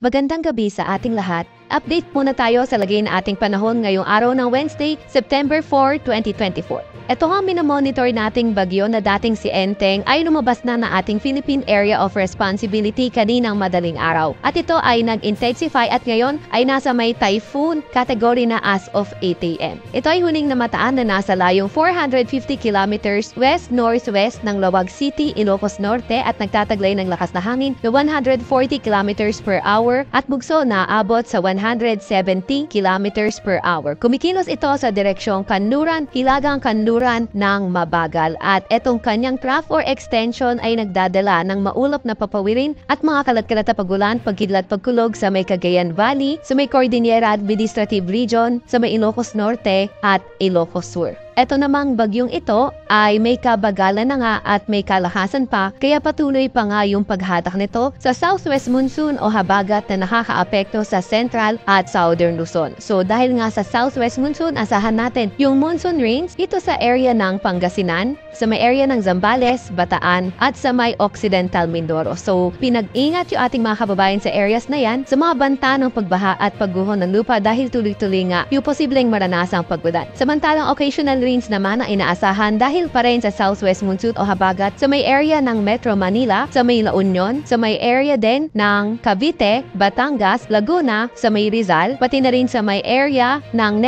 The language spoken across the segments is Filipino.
Magandang gabi sa ating lahat. Update muna tayo sa lagay ng ating panahon ngayong araw ng Wednesday, September 4, 2024. Ito ang minomonitor nating bagyo na dating si Enteng ay lumabas na ating Philippine Area of Responsibility kaninang madaling araw. At ito ay nag-intensify at ngayon ay nasa may typhoon category na as of 8 a.m. Ito ay huling namataan na nasa layong 450 kilometers west-northwest ng Lawag City, Ilocos Norte at nagtataglay ng lakas na hangin na 140 kilometers per hour at bugso na abot sa 170 kilometers per hour. Kumikilos ito sa direksyong kanluran, hilagang kanluran ng mabagal at etong kanyang trough or extension ay nagdadala ng maulap na papawirin at mga kalat-kalat na pagulan, pagkidlat, pagkulog sa may Cagayan Valley, sa may Cordillera Administrative Region, sa may Ilocos Norte at Ilocos Sur. Ito namang bagyong ito ay may kabagalan na nga at may kalakasan pa kaya patuloy pa nga yung paghatak nito sa southwest monsoon o habagat na nakakaapekto sa central at southern Luzon. So dahil nga sa southwest monsoon, asahan natin yung monsoon rains dito sa area ng Pangasinan, sa may area ng Zambales, Bataan at sa may Occidental Mindoro. So pinag-ingat yung ating mga kababayan sa areas na yan sa mga banta ng pagbaha at pagguho ng lupa dahil tuloy-tuloy nga yung posibleng maranasang pagbudan. Samantalang occasional rains naman ang inaasahan dahil pa rin sa southwest monsoon o habagat sa may area ng Metro Manila, sa may La Union, sa may area din ng Cavite, Batangas, Laguna, sa may Rizal, pati na rin sa may area ng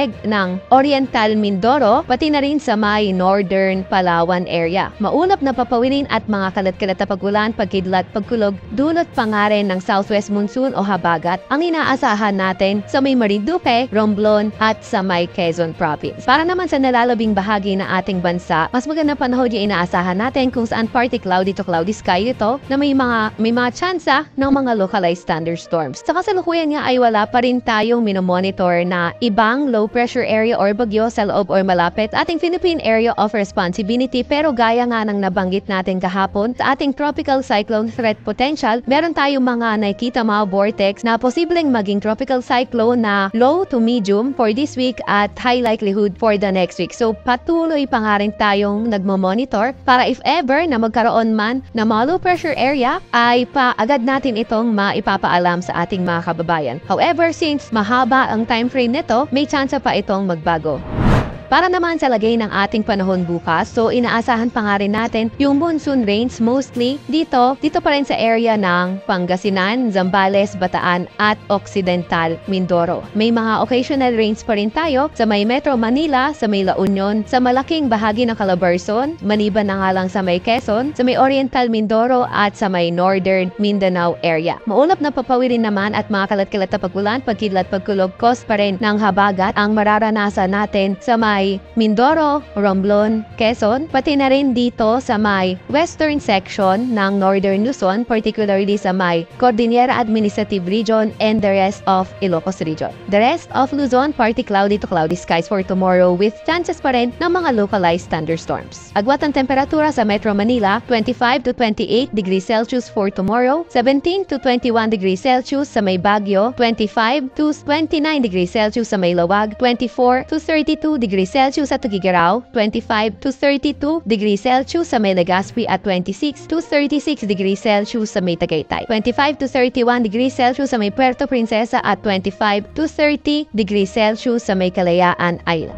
Oriental Mindoro, pati na rin sa may Northern Palawan area. Maulap na papawirin at mga kalat-kalat na pagulan, pagkidlat, pagkulog, dulot pa nga rin ng southwest monsoon o habagat ang inaasahan natin sa may Marinduque, Romblon at sa may Quezon Province. Para naman sa nalalabing bahagi ng ating bansa, mas magandang panahon yung inaasahan natin kung saan partly cloudy to cloudy sky ito na may mga tsansa ng mga localized thunderstorms. Sa kasalukuyan nga ay wala pa rin tayong minomonitor na ibang low pressure area or bagyo sa loob or malapit ating Philippine Area of Responsibility, pero gaya nga ng nabanggit natin kahapon sa ating tropical cyclone threat potential, meron tayong mga nakikita mga vortex na posibleng maging tropical cyclone na low to medium for this week at high likelihood for the next week. So patuloy pa nga rin tayong nagmo-monitor para if ever na magkaroon man na mga low pressure area ay agad natin itong maipapaalam sa ating mga kababayan. However, since mahaba ang time frame nito, may chance pa itong magbago. Para naman sa lagay ng ating panahon bukas, so inaasahan pa nga rin natin yung monsoon rains mostly dito pa rin sa area ng Pangasinan, Zambales, Bataan at Occidental Mindoro. May mga occasional rains pa rin tayo sa may Metro Manila, sa may La Union, sa malaking bahagi ng Calabarzon, maliban na nga lang sa may Quezon, sa may Oriental Mindoro at sa may Northern Mindanao area. Maulap na papawirin naman at mga kalat-kalat na pagulan, pagkidlat, pagkulog, cause pa rin ng habagat ang mararanasan natin sa may Mindoro, Romblon, Quezon, pati na rin dito sa may western section ng Northern Luzon, particularly sa may Cordillera Administrative Region and the rest of Ilocos Region. The rest of Luzon, partly cloudy to cloudy skies for tomorrow with chances pa rin ng mga localized thunderstorms. Agwat ang temperatura sa Metro Manila, 25 to 28 degrees Celsius for tomorrow, 17 to 21 degrees Celsius sa may Baguio, 25 to 29 degrees Celsius sa may Lawag, 24 to 32 degrees Celsius sa Tuguegarao, 25 to 32 degrees Celsius sa may Legazpi at 26 to 36 degrees Celsius sa may Tagaytay, 25 to 31 degrees Celsius sa may Puerto Princesa at 25 to 30 degrees Celsius sa may Kalayaan Island.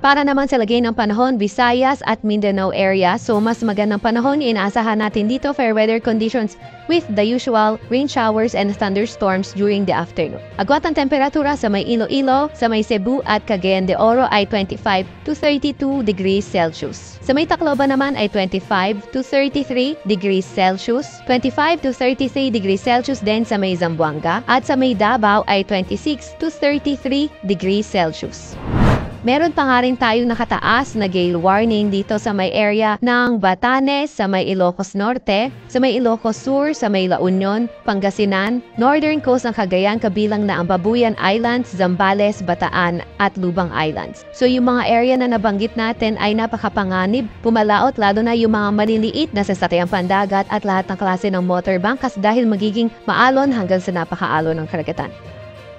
Para naman sa lagay ng panahon, Visayas at Mindanao area, so mas magandang panahon yung inaasahan natin dito, fair weather conditions with the usual rain showers and thunderstorms during the afternoon. Agwat ang temperatura sa may Iloilo, sa may Cebu at Cagayan de Oro ay 25 to 32 degrees Celsius. Sa may Tacloban naman ay 25 to 33 degrees Celsius, 25 to 33 degrees Celsius din sa may Zamboanga at sa may Davao ay 26 to 33 degrees Celsius. Meron pa nga rin tayong nakataas na gale warning dito sa may area ng Batanes, sa may Ilocos Norte, sa may Ilocos Sur, sa may La Union, Pangasinan, Northern Coast ng Cagayan kabilang na ang Babuyan Islands, Zambales, Bataan at Lubang Islands. So yung mga area na nabanggit natin ay napakapanganib, pumalaot lalo na yung mga maliliit na sasakyang pandagat at lahat ng klase ng motorbangkas dahil magiging maalon hanggang sa napakaalon ng karagatan.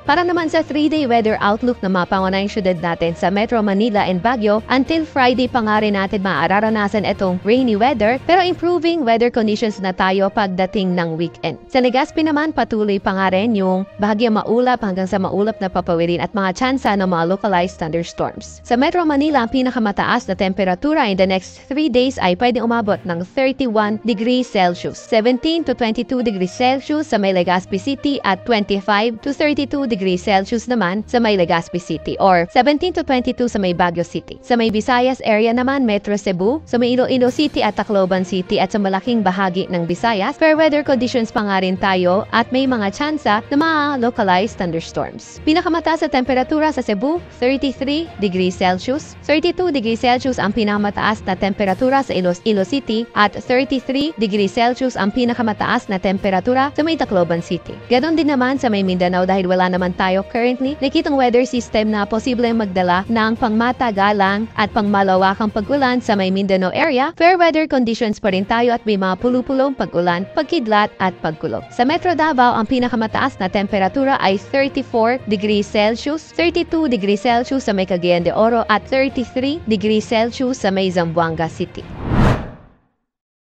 Para naman sa 3-day weather outlook na mapangunahing syudad natin sa Metro Manila and Baguio, until Friday pa nga rin natin maararanasan itong rainy weather pero improving weather conditions na tayo pagdating ng weekend. Sa Legazpi naman patuloy pa nga rin yung bahagyang maulap hanggang sa maulap na papawirin at mga tsansa ng mga localized thunderstorms. Sa Metro Manila, ang pinakamataas na temperatura in the next 3 days ay pwedeng umabot ng 31 degrees Celsius, 17 to 22 degrees Celsius sa may Legazpi City at 25 to 32 degrees Celsius naman sa may Legazpi City or 17 to 22 sa may Baguio City. Sa may Visayas area naman, Metro Cebu, sa may Iloilo City at Tacloban City at sa malaking bahagi ng Visayas, fair weather conditions pa nga rin tayo at may mga tsansa na mga localized thunderstorms. Pinakamataas sa temperatura sa Cebu, 33 degrees Celsius, 32 degrees Celsius ang pinakamataas na temperatura sa Iloilo City at 33 degrees Celsius ang pinakamataas na temperatura sa may Tacloban City. Ganon din naman sa may Mindanao dahil wala naman tayo currently nakitang weather system na posibleng magdala ng pangmatagalang at pangmalawakang pag-ulan sa may Mindanao area. Fair weather conditions pa rin tayo at may mga pulupulong pag-ulan, pagkidlat at pagkulog. Sa Metro Davao, ang pinakamataas na temperatura ay 34 degrees Celsius, 32 degrees Celsius sa may Cagayan de Oro at 33 degrees Celsius sa may Zamboanga City.